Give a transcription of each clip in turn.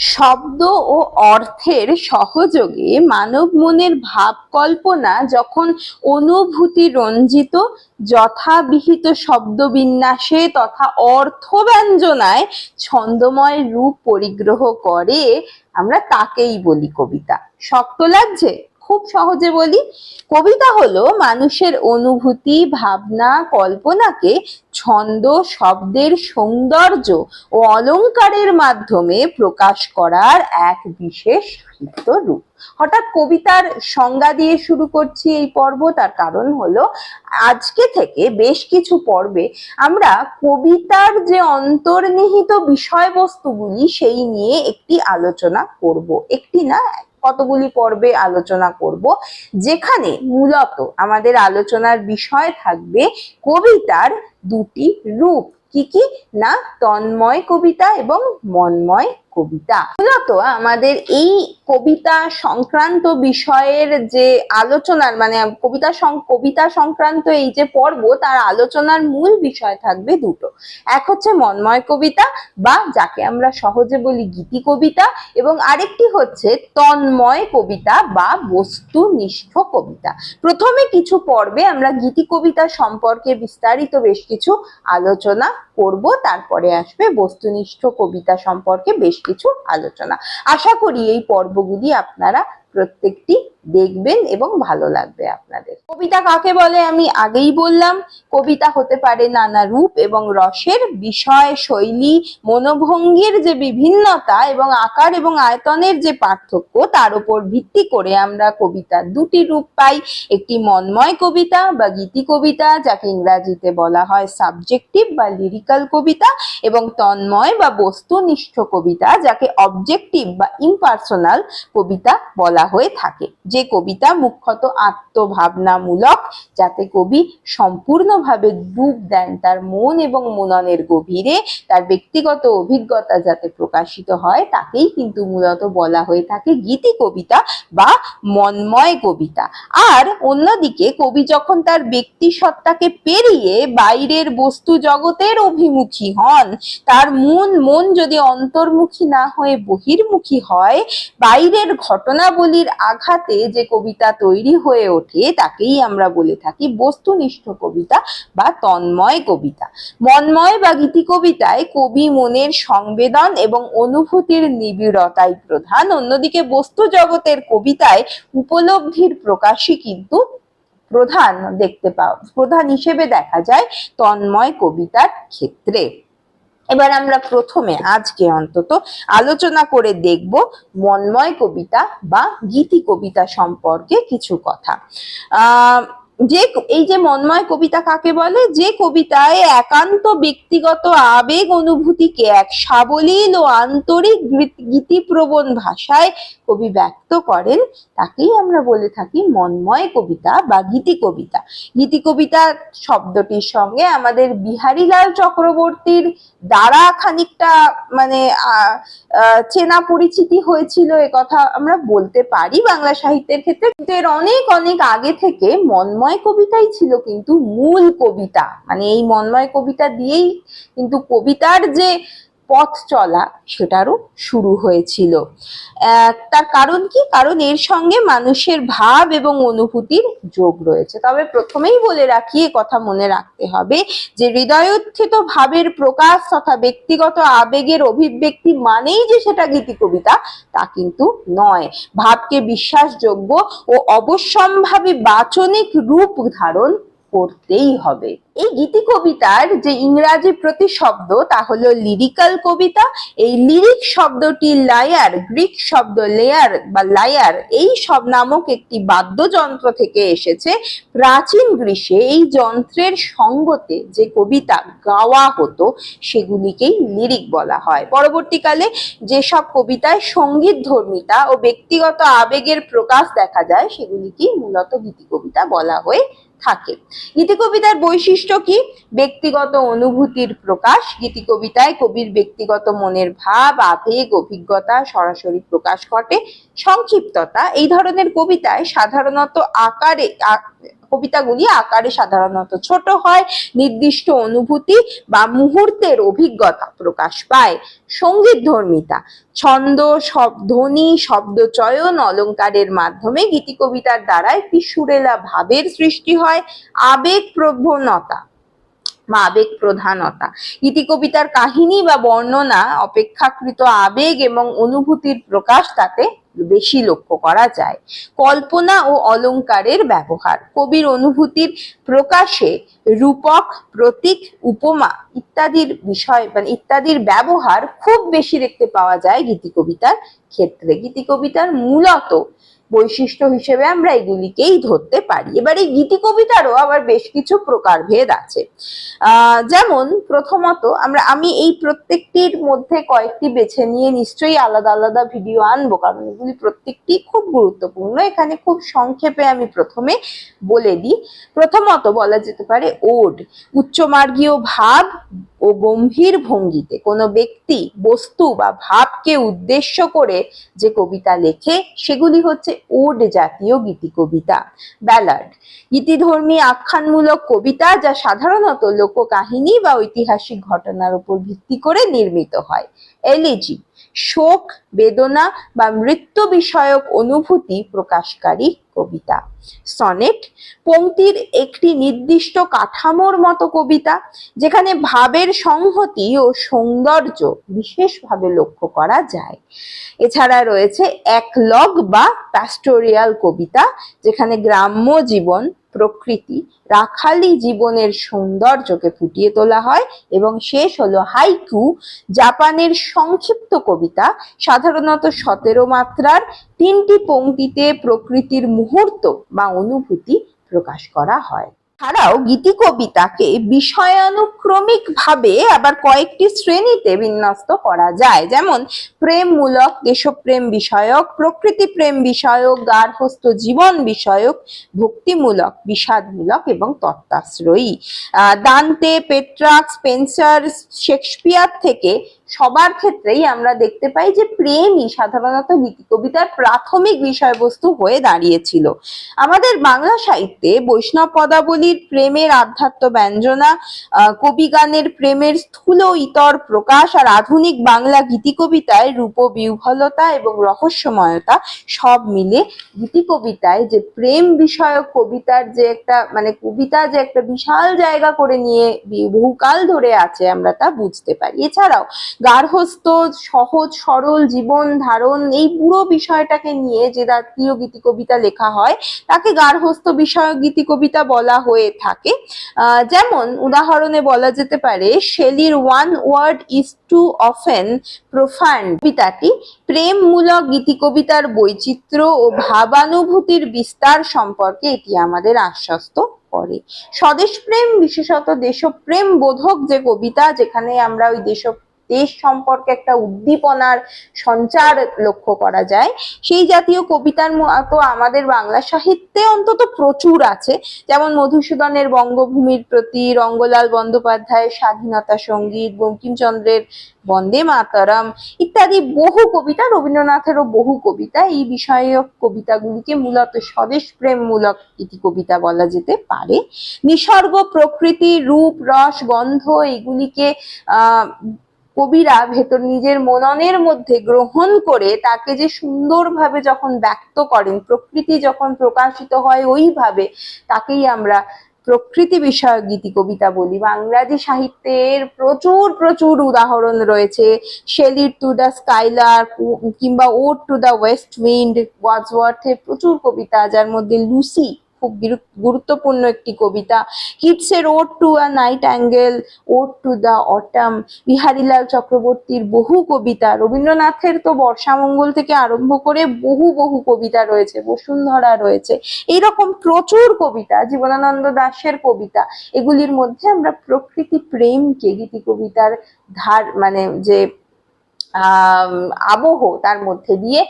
শব্দ ও অর্থের সহযোগে মানব মনের ভাব কল্পনা যখন অনুভূতি রঞ্জিত যথাবিহিত শব্দবিন্যাসে তথা অর্থব্যঞ্জনায় ছন্দময় রূপ পরিগ্রহ করে, আমরা তাকেই বলি কবিতা। শক্ত লাগছে? খুব সহজে বলি, কবিতা হলো মানুষের অনুভূতি, ভাবনা, কল্পনাকে ছন্দ, শব্দের সৌন্দর্য ও অলংকারের মাধ্যমে প্রকাশ করার এক বিশেষ রূপ। হঠাৎ কবিতার সংজ্ঞা দিয়ে শুরু করছি এই পর্ব, তার কারণ হলো আজকে থেকে বেশ কিছু পর্বে আমরা কবিতার যে অন্তর্নিহিত বিষয়বস্তুগুলি সেই নিয়ে একটি আলোচনা করব। একটি না, কতগুলি পর্বে আলোচনা করব, যেখানে মূলত আমাদের আলোচনার বিষয় থাকবে কবিতার দুটি রূপ। কি কি না, তন্ময় কবিতা এবং মন্ময় কবিতা। মূলত আমাদের এই কবিতা সংক্রান্ত বিষয়ের যে আলোচনার মানে কবিতা সংক্রান্ত এই যে পর্ব, তার আলোচনার মূল বিষয় থাকবে দুটো। এক হচ্ছে মন্ময় কবিতা বা যাকে আমরা সহজে বলি গীতি কবিতা, এবং আরেকটি হচ্ছে তন্ময় কবিতা বা বস্তুনিষ্ঠ কবিতা। প্রথমে কিছু পর্বে আমরা গীতি কবিতা সম্পর্কে বিস্তারিত বেশ কিছু আলোচনা করব, তারপরে আসবে বস্তুনিষ্ঠ কবিতা সম্পর্কে বেশ কিছু আলোচনা। আশা করি এই পর্বগুলি আপনারা প্রত্যেকটি দেখবেন এবং ভালো লাগবে আপনাদের। কবিতা কাকে বলে আমি আগেই বললাম। কবিতা হতে পারে নানা রূপ এবং রসের, বিষয়, শৈলী, মনোভঙ্গির যে বিভিন্নতা এবং আকার এবং আয়তনের যে পার্থক্য, তার উপর ভিত্তি করে আমরা কবিতার দুটি রূপ পাই। একটি মন্ময় কবিতা বা গীতি কবিতা, যাকে ইংরাজিতে বলা হয় সাবজেক্টিভ বা লিরিক্যাল কবিতা, এবং তন্ময় বা বস্তুনিষ্ঠ কবিতা, যাকে অবজেক্টিভ বা ইম্পার্সোনাল কবিতা বলা হয়ে থাকে। যে কবিতা মুখ্যত আত্মভাবনামূলক, যাতে কবি সম্পূর্ণভাবে ডুব দেন তার মন এবং মননের গভীরে, তার ব্যক্তিগত অভিজ্ঞতা যাতে প্রকাশিত হয়, তাকেই কিন্তু মূলত বলা হয়ে থাকে গীতি কবিতা বা মন্ময় কবিতা। আর অন্যদিকে কবি যখন তার ব্যক্তি সত্তাকে পেরিয়ে বাইরের বস্তু জগতের অভিমুখী হন, তার মন যদি অন্তর্মুখী না হয়ে বহির্মুখী হয়, বাইরের ঘটনাবলীর আঘাতে যে কবিতা তৈরি হয়ে ওঠে, তাকেই আমরা বলে থাকি বস্তুনিষ্ঠ কবিতা বা তন্ময় কবিতা। মন্ময় বা গীতি কবিতায় কবি মনের সংবেদন এবং অনুভূতির নিবিড়তাই প্রধান। অন্যদিকে বস্তু জগতের কবিতায় উপলব্ধির প্রকাশই কিন্তু প্রধান হিসেবে দেখা যায় তন্ময় কবিতার ক্ষেত্রে। এবার আমরা প্রথমে আজকে অন্তত আলোচনা করে দেখব মন্ময় কবিতা বা গীতি কবিতা সম্পর্কে কিছু কথা। এই যে মন্ময় কবিতা কাকে বলে? যে কবিতায় একান্ত ব্যক্তিগত আবেগ অনুভূতিকে এক সাবলীল ও আন্তরিক গীতিপ্রবণ ভাষায় কবি ব্যক্ত করেন, তাকেই আমরা বলে থাকি মন্ময় কবিতা বা গীতি কবিতা। গীতি কবিতা শব্দটির সঙ্গে আমাদের বিহারীলাল চক্রবর্তীর দ্বারা খানিকটা চেনা পরিচিতি হয়েছিল, কথা আমরা বলতে পারি বাংলা সাহিত্যের ক্ষেত্রে। কিন্তু এর অনেক অনেক আগে থেকে মন্ময় কবিতাই ছিল কিন্তু মূল কবিতা। এই মন্ময় কবিতা দিয়েই কিন্তু কবিতার যে পথ চলা, সেটারও শুরু হয়েছিল। তার কারণ কি? কারণ এর সঙ্গে মানুষের ভাব এবং অনুভূতির যোগ রয়েছে। তবে প্রথমেই বলে রাখি, কথা মনে রাখতে হবে যে হৃদয়োত্থিত ভাবের প্রকাশ তথা ব্যক্তিগত আবেগের অভিব্যক্তি মানেই যে সেটা গীতি কবিতা, তা কিন্তু নয়। ভাবকে বিশ্বাসযোগ্য ও অবশ্যম্ভাবী বাচনিক রূপ ধারণ করতেই হবে। এই গীতি কবিতার যে ইংরাজি প্রতিশব্দ, তা হলো লিরিক্যাল কবিতা। এই লিরিক শব্দটি লায়ার, গ্রিক শব্দ লেয়ার বা লায়ার, এই সব নামক একটি বাদ্যযন্ত্র থেকে এসেছে। প্রাচীন গ্রীসে এই যন্ত্রের সঙ্গতে যে কবিতা গাওয়া হতো, সেগুলিকেই লিরিক বলা হয়। পরবর্তীকালে যেসব কবিতায় সঙ্গীত ধর্মিতা ও ব্যক্তিগত আবেগের প্রকাশ দেখা যায়, সেগুলিকেই মূলত গীতি কবিতা বলা হয়ে থাকে। গীতি কবিতার বৈশিষ্ট্য কি? ব্যক্তিগত অনুভূতির প্রকাশ। গীতি কবিতায় কবির ব্যক্তিগত মনের ভাব, আবেগ, অভিজ্ঞতা সরাসরি প্রকাশ ঘটে। সংক্ষিপ্ততা। এই ধরনের কবিতায় সাধারণত কবিতাগুলি আকারে সাধারণত ছোট হয়, নির্দিষ্ট অনুভূতি বা মুহূর্তের অভিজ্ঞতা প্রকাশ পায়। সঙ্গীত ধর্মিতা, ছন্দ, ধ্বনি, শব্দ চয়ন, অলঙ্কারের মাধ্যমে গীতিকবিতার দ্বারা একটি সুরেলা ভাবের সৃষ্টি হয়। আবেগ প্রবণতা বা আবেগ প্রধানতা, গীতিকবিতার কাহিনী বা বর্ণনা অপেক্ষাকৃত আবেগ এবং অনুভূতির প্রকাশ তাতে বেশি লক্ষ্য করা যায়। কল্পনা ও অলঙ্কারের ব্যবহার, কবির অনুভূতির প্রকাশে রূপক, প্রতীক, উপমা ইত্যাদির বিষয় ইত্যাদির ব্যবহার খুব বেশি দেখতে পাওয়া যায় গীতিকবিতার ক্ষেত্রে। গীতিকবিতার মূলত বৈশিষ্ট্য হিসেবে আমরা এগুলিকেই ধরতে পারি। এবার এই গীতিকবিতারও আবার বেশ কিছু প্রকারভেদ আছে। যেমন প্রথমত আমি এই প্রত্যেকটির মধ্যে কয়েকটি বেছে নিয়ে নিশ্চয়ই আলাদা আলাদা ভিডিও আনবো, কারণ এগুলি প্রত্যেকটি খুব গুরুত্বপূর্ণ। এখানে খুব সংক্ষেপে আমি প্রথমে বলে দিই। প্রথমত বলা যেতে পারে ওড, উচ্চমার্গীয় ভাব ও গম্ভীর ভঙ্গিতে কোনো ব্যক্তি, বস্তু বা ভাবকে উদ্দেশ্য করে যে কবিতা লেখে সেগুলি হচ্ছে ওড জাতীয় গীতিকবিতা। ব্যালাড, গীতিধর্মী আখ্যানমূলক কবিতা যা সাধারণত লোককাহিনী বা ঐতিহাসিক ঘটনার উপর ভিত্তি করে নির্মিত হয়। এলিজি, শোক, বেদনা বা মৃত্যু বিষয়ক অনুভূতি প্রকাশকারী কবিতা। সনেট, পংক্তির একটি নির্দিষ্ট কাঠামোর মতো কবিতা যেখানে ভাবের সংহতি ও সৌন্দর্য বিশেষভাবে লক্ষ্য করা যায়। এছাড়া রয়েছে একলগ বা প্যাস্টোরিয়াল কবিতা যেখানে গ্রাম্য জীবন, প্রকৃতি, রাখালি জীবনের সৌন্দর্যকে ফুটিয়ে তোলা হয়। এবং শেষ হলো হাইকু, জাপানের সংক্ষিপ্ত কবিতা, সাধারণত 17 মাত্রার 3টি পংক্তিতে প্রকৃতির মুহূর্ত বা অনুভূতি প্রকাশ করা হয়। এছাড়াও গীতিকবিতাকে বিষয়ানুক্রমিক ভাবে আবার কয়েকটি শ্রেণীতে বিন্যস্ত করা যায়, যেমন প্রেমমূলক, দেশপ্রেম বিষয়ক, প্রকৃতি প্রেম বিষয়ক, গার্হস্থ্য জীবন বিষয়ক, ভক্তিমূলক, বিষাদমূলক এবং তত্ত্বাশ্রয়ী। দান্তে, পেট্রাক, স্পেন্সার, শেক্সপিয়ার থেকে সবার ক্ষেত্রেই আমরা দেখতে পাই যে প্রেমই সাধারণত গীতিকবিতার প্রাথমিক বিষয়বস্তু হয়ে দাঁড়িয়েছিল। আমাদের বাংলা সাহিত্যে বৈষ্ণব পদাবলীর প্রেমের আধ্যাত্ম ব্যঞ্জনা, কবিগানের প্রেমের স্থূল ইতর প্রকাশ, আর আধুনিক বাংলা গীতিকবিতায় রূপবিহ্বলতা এবং রহস্যময়তা সব মিলে গীতিকবিতায় যে প্রেম বিষয়ক কবিতার যে একটা কবিতা যে একটা বিশাল জায়গা করে নিয়ে বহুকাল ধরে আছে আমরা তা বুঝতে পারি। এছাড়াও গার্হস্থ্য, সহজ সরল জীবন ধারণ, এই পুরো বিষয়টাকে নিয়ে যে জাতীয় গীতিকবিতা লেখা হয় তাকে গার্হস্থ্য বিষয়ক গীতিকবিতা বলা হয়ে থাকে। যেমন উদাহরণে বলা যেতে পারে শেলির one word is too often profaned কবিতাটি প্রেমমূলক গীতিকবিতার বৈচিত্র্য ও ভাবানুভূতির বিস্তার সম্পর্কে এটি আমাদের আশ্বস্ত করে। স্বদেশ প্রেম, বিশেষত দেশপ্রেম বোধক যে কবিতা, যেখানে আমরা ওই দেশ সম্পর্কে একটা উদ্দীপনার সঞ্চার লক্ষ্য করা যায়, সেই জাতীয় কবিতার মতো আমাদের বাংলা সাহিত্যে অন্তত প্রচুর আছে। যেমন মধুসূদনের বঙ্গভূমির প্রতি, রঙ্গলাল বন্দ্যোপাধ্যায়ের স্বাধীনতা সঙ্গীত, বঙ্কিমচন্দ্রের বন্দে মাতরম ইত্যাদি বহু কবিতা, রবীন্দ্রনাথেরও বহু কবিতা। এই বিষয়ক কবিতাগুলিকে মূলত স্বদেশ প্রেমমূলক গীতিকবিতা বলা যেতে পারে। নিসর্গ, প্রকৃতি, রূপ, রস, গন্ধ এগুলিকে কবিরা নিজের মননের মধ্যে গ্রহণ করে তাকে যে সুন্দরভাবে যখন ব্যক্ত করেন, প্রকৃতি যখন প্রকাশিত হয় ওইভাবে, তাকেই আমরা প্রকৃতি বিষয়ক গীতিকবিতা বলি। ইংরাজি সাহিত্যের প্রচুর প্রচুর উদাহরণ রয়েছে। শেলির টু দ্য স্কাইলার্ক কিংবা ode to the west wind, ওয়ার্ডসওয়ার্থের প্রচুর কবিতা, যার মধ্যে লুসি খুব গুরুত্বপূর্ণ একটি কবিতা, কিটসের ode to a nightingale, ode to the autumn, Biharilal চক্রবর্তীর বহু কবিতা, রবীন্দ্রনাথের তো বর্ষামঙ্গল থেকে আরম্ভ করে বহু বহু কবিতা রয়েছে, বসুন্ধরা রয়েছে, এইরকম প্রচুর কবিতা, জীবনানন্দ দাশের কবিতা, এগুলির মধ্যে আমরা প্রকৃতি প্রেমকে গীতিকবিতার ধার যে আবহ তার মধ্যে দিয়ে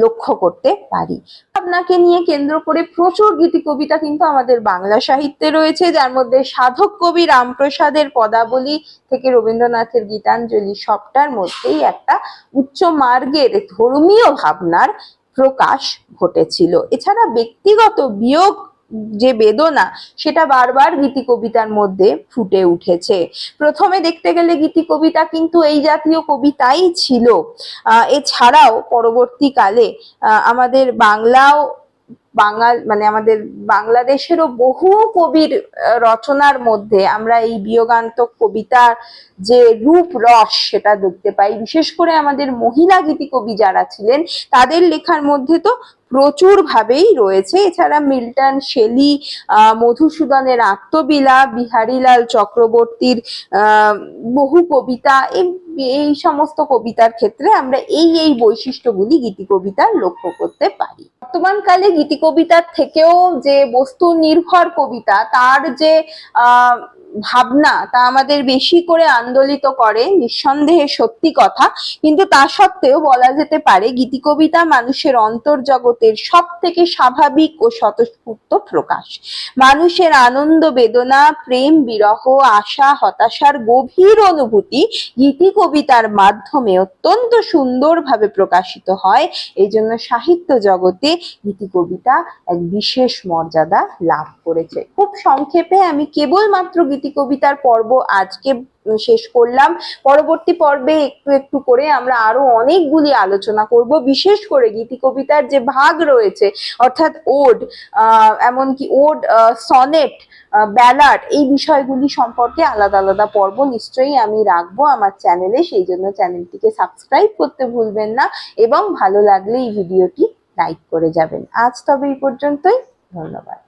লক্ষ্য করতে পারি। আপনাকে নিয়ে কেন্দ্র করে প্রচুর গীতিকবিতা কিন্তু আমাদের বাংলা সাহিত্যে রয়েছে, যার মধ্যে সাধক কবি রামপ্রসাদের পদাবলী থেকে রবীন্দ্রনাথের গীতাঞ্জলি সবটার মধ্যেই একটা উচ্চ মার্গের ধর্মীয় ভাবনার প্রকাশ ঘটেছিল। এছাড়া ব্যক্তিগত বিয়োগ যে বেদনা সেটা বারবার গীতি কবিতার মধ্যে ফুটে উঠেছে। প্রথমে দেখতে গেলে গীতি কবিতা কিন্তু এই জাতীয় কবিতাই ছিল। এছাড়াও পরবর্তীকালে আমাদের আমাদের বাংলাদেশেরও বহু কবির রচনার মধ্যে আমরা এই বিয়োগান্তক কবিতার যে রূপ রস সেটা দেখতে পাই। বিশেষ করে আমাদের মহিলা গীতি কবি যারা ছিলেন তাদের লেখার মধ্যে তো প্রচুর ভাবেই রয়েছে। এছাড়া মিল্টন, শেলি, মধুসূদনের আত্মবিলা, বিহারীলাল চক্রবর্তীর বহু কবিতা, এই সমস্ত কবিতার ক্ষেত্রে আমরা এই বৈশিষ্ট্যগুলি গীতি কবিতার লক্ষ্য করতে পারি। বর্তমান কালে গীতি কবিতার থেকেও যে বস্তু নির্ভর কবিতা, তার যে ভাবনা তা আমাদের বেশি করে আন্দোলিত করে, নিঃসন্দেহে সত্যি কথা। কিন্তু তা সত্ত্বেও বলা যেতে পারে গীতি কবিতা মানুষের অন্তর্জগতের সব থেকে স্বাভাবিক ও স্বতঃস্ফূর্ত প্রকাশ। মানুষের আনন্দ, বেদনা, প্রেম, বিরহ, আশা, হতাশার গভীর অনুভূতি গীতি কবিতার মাধ্যমে অত্যন্ত সুন্দরভাবে প্রকাশিত হয়। এই জন্য সাহিত্য জগতে গীতি কবিতা এক বিশেষ মর্যাদা লাভ করেছে। খুব সংক্ষেপে আমি কেবলমাত্র গীতি কবিতার পর্ব আজকে শেষ করলাম। পরবর্তী পর্বে একটু একটু করে আমরা আরো অনেকগুলি আলোচনা করব। বিশেষ করে গীতি কবিতার যে ভাগ রয়েছে, অর্থাৎ ওড, এমনকি ওড, সনেট, ব্যালাড, এই বিষয়গুলি সম্পর্কে আলাদা আলাদা পর্ব নিশ্চয়ই আমি রাখবো আমার চ্যানেলে। সেই জন্য চ্যানেলটিকে সাবস্ক্রাইব করতে ভুলবেন না এবং ভালো লাগলে এই ভিডিওটি লাইক করে যাবেন। আজ তবে এই পর্যন্তই, ধন্যবাদ।